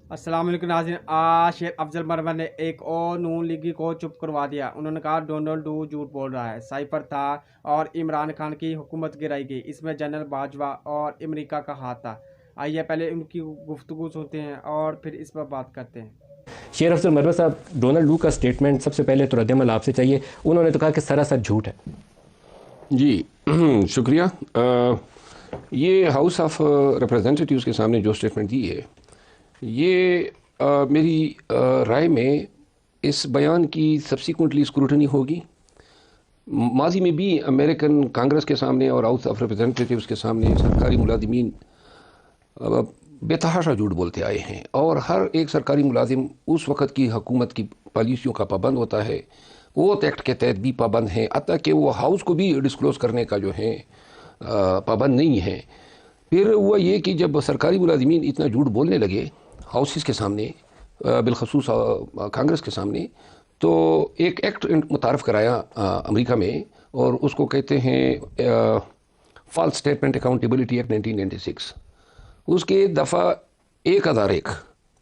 अस्सलाम वालेकुम नाज़रीन। आज शेख अफजल मरवन ने एक और नून लीगी को चुप करवा दिया। उन्होंने कहा डोनाल्ड डू झूठ बोल रहा है, साइफर था और इमरान खान की हुकूमत गिराई गई, इसमें जनरल बाजवा और अमेरिका का हाथ था। आइए पहले उनकी गुफ्तगू सुनते हैं और फिर इस पर बात करते हैं। शेख अफजल मरवन साहब, डोनाल्ड डू का स्टेटमेंट सबसे पहले तो रद्दमल आपसे चाहिए। उन्होंने तो कहा कि सरासर झूठ है। जी शुक्रिया। ये हाउस ऑफ रिप्रेजेंटेटिव्स के सामने जो स्टेटमेंट दी है, ये मेरी राय में इस बयान की सब्सिक्वेंटली स्क्रूटनी होगी। माजी में भी अमेरिकन कांग्रेस के सामने और हाउस ऑफ रिप्रेजेंटेटिव्स के सामने सरकारी मुलाजिमीन बेतहाशा झूठ बोलते आए हैं, और हर एक सरकारी मुलाजिम उस वक़्त की हुकूमत की पॉलिसियों का पाबंद होता है, वो एक्ट के तहत भी पाबंद हैं, अतः कि वो हाउस को भी डिस्क्लोज करने का जो है पाबंद नहीं है। फिर हुआ ये कि जब सरकारी मुलाजिमीन इतना झूठ बोलने लगे हाउसेस के सामने, बिलखसूस कांग्रेस के सामने, तो एक एक्ट मुतारफ़ कराया अमेरिका में, और उसको कहते हैं फॉल्स स्टेटमेंट अकाउंटेबिलिटी एक्ट 1996। उसके दफ़ा 1001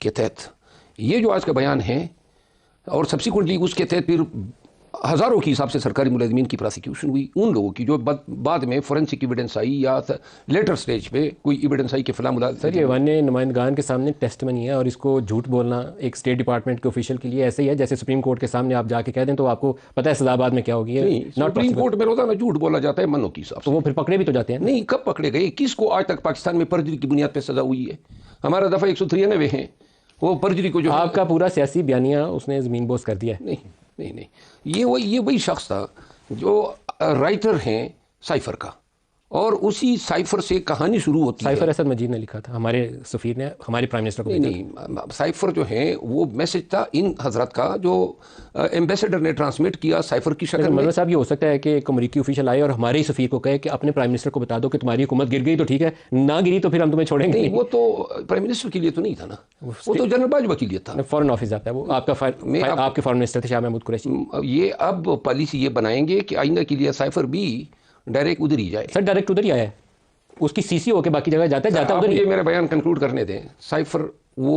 के तहत ये जो आज का बयान है, और सब्सिक्वेंटली उसके तहत फिर हज़ारों की हिसाब से सरकारी मुलाजिमीन की प्रोसिक्यूशन हुई, उन लोगों की जो बाद में फोरेंसिक एविडेंस आई या लेटर स्टेज पे कोई एविडेंस आई कि फला मुलाजिम। सर, ये वन्य नुमाइंदगान के सामने टेस्टमनी है, और इसको झूठ बोलना एक स्टेट डिपार्टमेंट के ऑफिशियल के लिए ऐसे ही है जैसे सुप्रीम कोर्ट के सामने आप जाके कह दें तो आपको पता है सजा बाद में क्या होगी। सुप्रीम कोर्ट में रोजाना झूठ बोला जाता है मनों की हिसाब से, तो वो फिर पकड़े भी तो जाते हैं। नहीं, कब पकड़े गए? किसको आज तक पाकिस्तान में परजुरी की बुनियाद पर सजा हुई है? हमारा दफ़ा 193 है, वो परजुरी को जो आपका पूरा सियासी बयानिया उसने ज़मीन बोस कर दिया है। नहीं, ये वही शख्स था जो राइटर हैं साइफर का, और उसी साइफर से कहानी शुरू होती है। साइफर असद मजीद ने लिखा था, हमारे सफ़ीर ने हमारे प्राइम मिनिस्टर को नहीं, साइफर जो है वो मैसेज था इन हजरत का जो एम्बेसडर ने ट्रांसमिट किया साइफर की शक्ल में। मरवन साहब, ये हो सकता है कि एक अमेरिकी ऑफिशियल आए और हमारे ही सफ़ीर को कहे कि अपने प्राइम मिनिस्टर को बता दो कि तुम्हारी हुकूमत गिर गई तो ठीक है, ना गिरी तो फिर हम तुम्हें छोड़ेंगे नहीं। वो तो प्राइम मिनिस्टर के लिए तो नहीं था ना, वो तो जनरल बाजवा के लिए था। फॉरेन ऑफिस आता है वो, आपके फॉरेन मिनिस्टर थे शाह महमूद कुरैशी। ये अब पॉलिसी ये बनाएंगे कि आइंदा के लिए साइफर भी डायरेक्ट उधर ही जाए। सर, डायरेक्ट उधर ही आया है, उसकी सीसी होके बाकी जगह जाता है उधर। ये मेरा बयान कंक्लूड करने दें। साइफर वो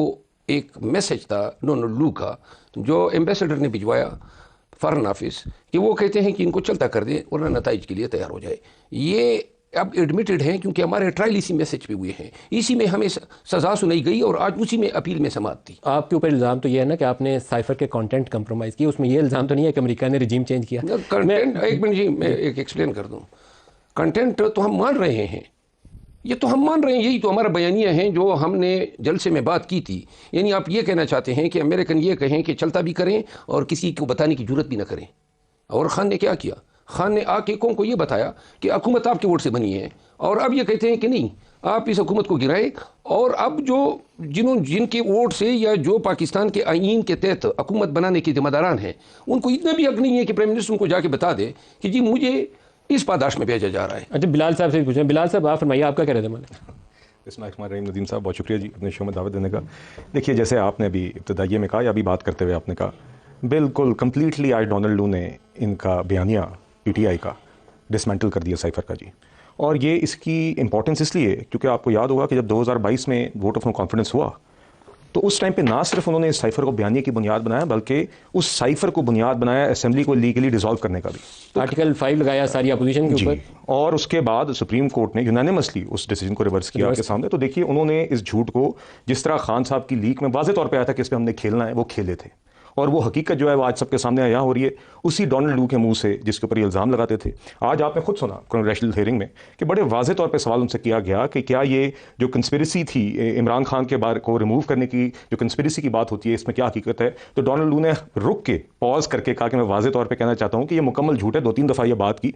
एक मैसेज था डोनाल्ड डू का जो एम्बेसडर ने भिजवाया फॉरेन ऑफिस, कि वो कहते हैं कि इनको चलता कर दें वरना नताइज के लिए तैयार हो जाए। ये अब एडमिटेड हैं क्योंकि हमारे ट्रायल इसी मैसेज पे हुए हैं, इसी में हमें सजा सुनाई गई और आज उसी में अपील में समाप्त थी। आपके ऊपर इल्ज़ाम तो ये है ना कि आपने साइफर के कंटेंट कंप्रोमाइज़ किया, उसमें ये इल्ज़ाम तो नहीं है कि अमेरिका ने रिजीम चेंज किया? कंटेंट एक मिनट जी, मैं एक एक्सप्लेन कर दूं। कंटेंट तो हम मान रहे हैं, ये तो हम मान रहे हैं, यही तो हमारा बयानिया है जो हमने जलसे में बात की थी। यानी आप ये कहना चाहते हैं कि अमेरिकन ये कहें कि चलता भी करें और किसी को बताने की जरूरत भी ना करें। और खान ने क्या किया? खान ने आके कौन को ये बताया कि हुकूमत आपके वोट से बनी है, और अब ये कहते हैं कि नहीं, आप इस हुकूमत को गिराए। और अब जो जिनके वोट से या जो पाकिस्तान के आईन के तहत हुकूमत बनाने के जिम्मेदारान हैं, उनको इतना भी हक नहीं है कि प्राइम मिनिस्टर उनको जाके बता दे कि जी मुझे इस पादाश में भेजा जा रहा है। अच्छा, बिलाल साहब से पूछें। बिलाल साहब, आप फरमाइए, आपका क्या रहता है? बिस्मिल्लाहिर्रहमानिर्रहीम। नदीम साहब, बहुत शुक्रिया जी अपने शो में दावत देने का। देखिए, जैसे आपने अभी इब्तदाइये में कहा या अभी बात करते हुए आपने कहा, बिल्कुल कम्प्लीटली आज डोनाल्ड डू ने इनका बयानिया PTI का डिसमेंटल कर दिया साइफर का जी। और ये इसकी इंपॉर्टेंस इसलिए क्योंकि आपको याद होगा कि जब 2022 में वोट ऑफ नो कॉन्फिडेंस हुआ तो उस टाइम पे ना सिर्फ उन्होंने इस साइफर को बयानिया की बुनियाद बनाया, बल्कि उस साइफर को बुनियाद बनाया असेंबली को लीगली डिसॉल्व करने का भी। तो आर्टिकल 5 लगाया सारी अपोजिशन के ऊपर, और उसके बाद सुप्रीम कोर्ट ने यूनानिमसली उस डिसीजन को रिवर्स किया आपके सामने। तो देखिए, उन्होंने इस झूठ को, जिस तरह खान साहब की लीक में वाज़ेह तौर पे आया था कि इस पे हमने खेलना है, वो खेले थे, और वो हकीकत जो है वो आज सबके सामने आया हो रही है उसी डोनाल्ड डू के मुंह से जिसके ऊपर ये इल्ज़ाम लगाते थे। आज आपने खुद सुना कांग्रेचुलर हियरिंग में कि बड़े वाज़ेह तौर पे सवाल उनसे किया गया कि क्या ये जो कंस्पिरेसी थी इमरान खान के बारे को रिमूव करने की, जो कंस्पिरेसी की बात होती है, इसमें क्या हकीकत है? तो डोनाल्ड डू ने रुक के पॉज करके कहा कि मैं वाज़ेह तौर पर कहना चाहता हूँ कि ये मुकम्मल झूठ है। 2-3 दफ़ा ये बात की,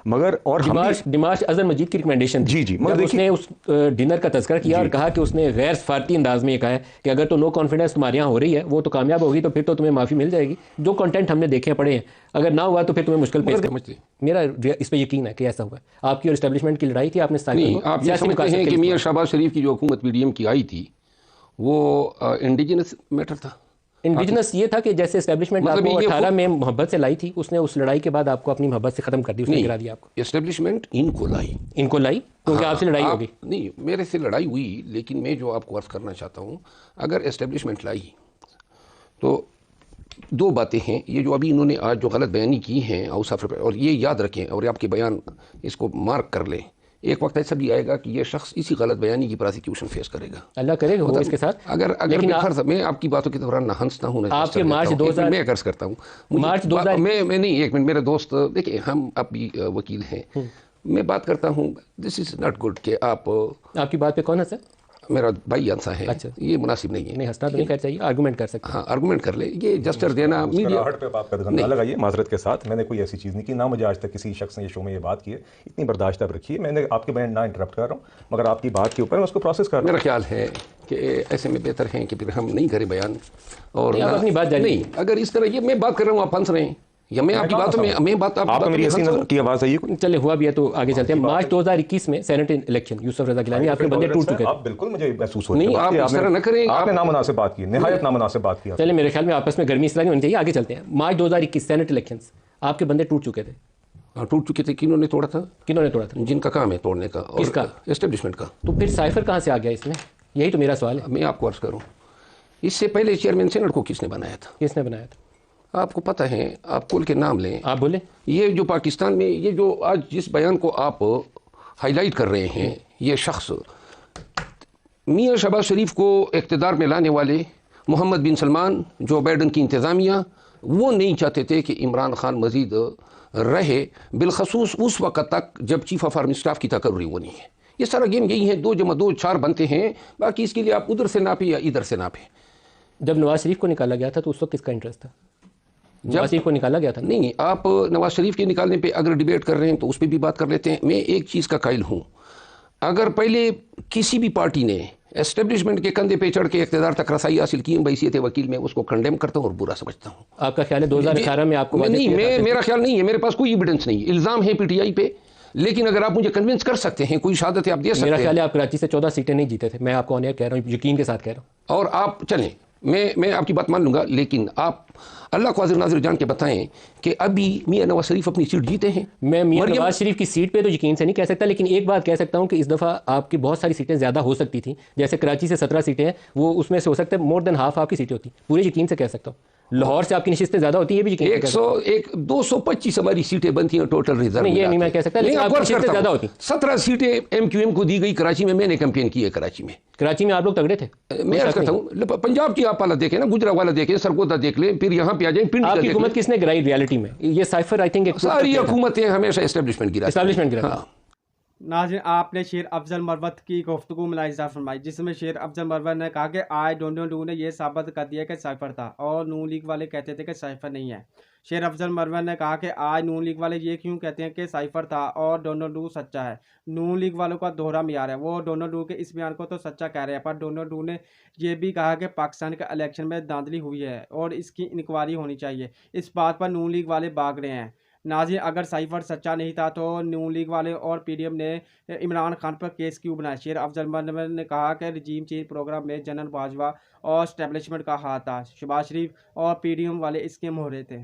मगर और दिमाश अजहर मजीद की रिकमेंडेशन जी मगर उसने उस डिनर का तज़किरा किया और कहा कि उसने गैर सफारती अंदाज में ये कहा है कि अगर तो नो कॉन्फिडेंस तुम्हारे यहाँ हो रही है वो तो कामयाब होगी, तो फिर तो तुम्हें माफ़ी मिल जाएगी। जो कंटेंट हमने देखे पढ़े हैं, अगर ना हुआ तो फिर तुम्हें मुश्किल पेश समझती। मेरा इस पर यकीन है कि ऐसा हुआ। आपकी और एस्टेब्लिशमेंट की लड़ाई थी, आपने आप ये समझते हैं कि मियां शहबाज शरीफ की जो हुकूमत PDM की आई थी वो इंडिजिनस मैटर था? इंडिजिनस ये था कि जैसे एस्टेब्लिशमेंट मतलब आपको ये 18 में मोहब्बत से लाई थी, उसने उस लड़ाई के बाद आपको अपनी मोहब्बत से ख़त्म कर दी, उसने गिरा दिया आपको। एस्टेब्लिशमेंट इनको लाई, इनको लाई क्योंकि आपसे लड़ाई होगी। नहीं, मेरे से लड़ाई हुई, लेकिन मैं जो आपको अर्ज करना चाहता हूँ, अगर एस्टेब्लिशमेंट लाई तो दो बातें हैं। ये जो अभी इन्होंने आज जो गलत बयानी की हैं और ये याद रखें और आपके बयान इसको मार्क कर लें, एक वक्त ऐसा भी आएगा कि ये शख्स इसी गलत बयानी की प्रोसिक्यूशन फेस करेगा, अल्लाह करेगा हो इसके साथ। अगर फर्ज मैं आपकी बातों के दौरान ना हंसता हूँ, आपके मार्च 2000 मैं कर्ज करता हूँ, मार्च 2000 मैं नहीं, एक मिनट, मेरे दोस्त देखिए, हम आप भी वकील हैं, मैं बात करता हूँ, दिस इज नॉट गुड कि आपकी बात पे कौन है सर? मेरा भाई आंसा है। अच्छा। ये मुनासिब नहीं है। नहीं, हंसना तो नहीं कर चाहिए, आर्गूमेंट कर सकते हैं। हाँ, आर्गूमेंट कर ले, ये जस्टर देना मीडिया मुस्कुराहट पे बात का धंधा लगाइए माजरत के साथ। मैंने कोई ऐसी चीज़ नहीं की, ना मुझे आज तक किसी शख्स ने ये शो में ये बात की है। इतनी बर्दाश्त आप रखिए, मैंने आपके बयान ना इंटरप्ट कर रहा हूँ, मगर आपकी बात के ऊपर मैं उसको प्रोसेस कर रहा हूँ। मेरा ख्याल है कि ऐसे में बेहतर है कि फिर हम नहीं करें बयान, और आप अपनी बात जारी नहीं, अगर इस तरह ये मैं बात कर रहा हूँ, आप हंस रहे हैं, या मैं आपकी बातों में मैं बात आप मेरी ऐसी की आवाज़ आई है। चले हुआ भी है तो आगे चलते हैं। मार्च 2021 में सेनेट इलेक्शन, यूसुफ रजा गिलानी आपके बंदे टूट चुके थे। आप बिल्कुल मुझे महसूस हो नहीं, आप इस तरह न करें, आपने नामुनासिब बात की, निहायत नामुनासिब बात की। चले, मेरे ख्याल में आपस में गर्मी इसलिए नहीं होनी चाहिए। आगे चलते हैं। मार्च 2021 सेनेट इलेक्शंस, आपके बंदे टूट चुके थे। टूट चुके थे। किन्होंने तोड़ा था? किन्होंने तोड़ा था? जिनका काम है तोड़ने का। किसका? एस्टेब्लिशमेंट का। तो फिर साइफर कहाँ से आ गया इसमें? यही तो मेरा सवाल है। मैं आपको अर्ज करूँ, इससे पहले चेयरमैन सेनेट को किसने बनाया था? किसने बनाया था? आपको पता है, आप कुल के नाम लें। आप बोले। ये जो पाकिस्तान में ये जो आज जिस बयान को आप हाईलाइट कर रहे हैं, ये शख्स मियाँ शहबाज शरीफ को इक़्तिदार में लाने वाले मोहम्मद बिन सलमान, जो बाइडन की इंतज़ामिया, वो नहीं चाहते थे कि इमरान खान मज़ीद रहे, बिलखसूस उस वक़्त तक जब चीफ ऑफ आर्मी स्टाफ की तकर्री वो नहीं है। ये सारा गेम यही है, 2 + 2 4 बनते हैं। बाकी इसके लिए आप उधर से नापें या इधर से नापें। जब नवाज शरीफ को निकाला गया था तो उस वक्त किसका इंटरेस्ट था? नवाज शरीफ को निकाला गया था। नहीं, आप नवाज शरीफ के निकालने पे अगर डिबेट कर रहे हैं तो उस पर भी बात कर लेते हैं। मैं एक चीज़ का कायल हूँ, अगर पहले किसी भी पार्टी ने एस्टेब्लिशमेंट के कंधे पे चढ़ के इक़्तिदार तक रसाई हासिल की, बैसियत वकील में उसको कंडेम करता हूँ और बुरा समझता हूँ। आपका ख्याल है 2018 में आपको? नहीं, मेरा ख्याल नहीं है, मेरे पास कोई एविडेंस नहीं, इल्ज़ाम है पीटीआई पे, लेकिन अगर आप मुझे कन्विंस कर सकते हैं, कोई शहादत आप दे सकते हैं। मेरा ख्याल है आप कराची से 14 सीटें नहीं जीते थे। मैं आपको ऑन एयर कह रहा हूँ, यकीन के साथ कह रहा हूँ। और आप चलें, मैं आपकी बात मान लूँगा, लेकिन आप अल्लाह को हाज़िर नाज़िर जान के बताएं कि अभी मियाँ नवाज शरीफ अपनी सीट जीते हैं। मैं मियाँ नवाज शरीफ की सीट पे तो यकीन से नहीं कह सकता, लेकिन एक बात कह सकता हूँ कि इस दफ़ा आपकी बहुत सारी सीटें ज़्यादा हो सकती थी। जैसे कराची से 17 सीटें हैं, वो उसमें से हो सकता है मोर देन हाफ आपकी सीटें होती। पूरे यकीन से कह सकता हूँ। लाहौर से आपकी नशिस्तें ज़्यादा होती है, ये भी यकीन। 225 हमारी सीटें बनती हैं टोटल रिजर्व। नहीं, ये नहीं मैं कह सकता, लेकिन आपकी नशिस्तें ज़्यादा होती। 17 सीटें एमक्यूएम को दी गई कराची में, मैंने कैंपेन की है कराची में। कराची में आप लोग तगड़े थे। मैं अर्ज करता हूँ, पंजाब की आप वाला देखें ना, गुजरा वाला देखें, सरगोदा देख लें, फिर यहाँ पे आ जाए पिंड। आपकी हुकूमत किसने गिराई रियलिटी में? ये साइफर आई थिंक सारी हुकूमतें हमेशा एस्टेब्लिशमेंट गिरा। नाज़रीन, आपने शेर अफजल मरवत की गुफ्तगू मुलाहिज़ा फरमाई, जिसमें शेर अफजल मरवत ने कहा कि आई डोंट डू ने यह साबित कर दिया कि साइफर था और नून लीग वाले कहते थे कि साइफर नहीं है। शेर अफजल मरवत ने कहा कि आज नून लीग वाले ये क्यों कहते हैं कि साइफर था और डोनाल्ड डू सच्चा है। नून लीग वालों का दोहरा मियार है, वो डोनाल्ड डू के इस बयान को तो सच्चा कह रहे हैं, पर डोनाल्ड डू ने यह भी कहा कि पाकिस्तान के इलेक्शन में धांधली हुई है और इसकी इंक्वायरी होनी चाहिए। इस बात पर नून लीग वाले भाग रहे हैं। नाज़रीन, अगर साइफर सच्चा नहीं था तो नून लीग वाले और पीडीएम ने इमरान खान पर केस क्यों बनाया? शेर अफजल मरवत ने कहा कि रजीम चेंज प्रोग्राम में जनरल बाजवा और एस्टेब्लिशमेंट का हाथ था। शहबाज शरीफ और पीडीएम वाले इसके मोहरे थे।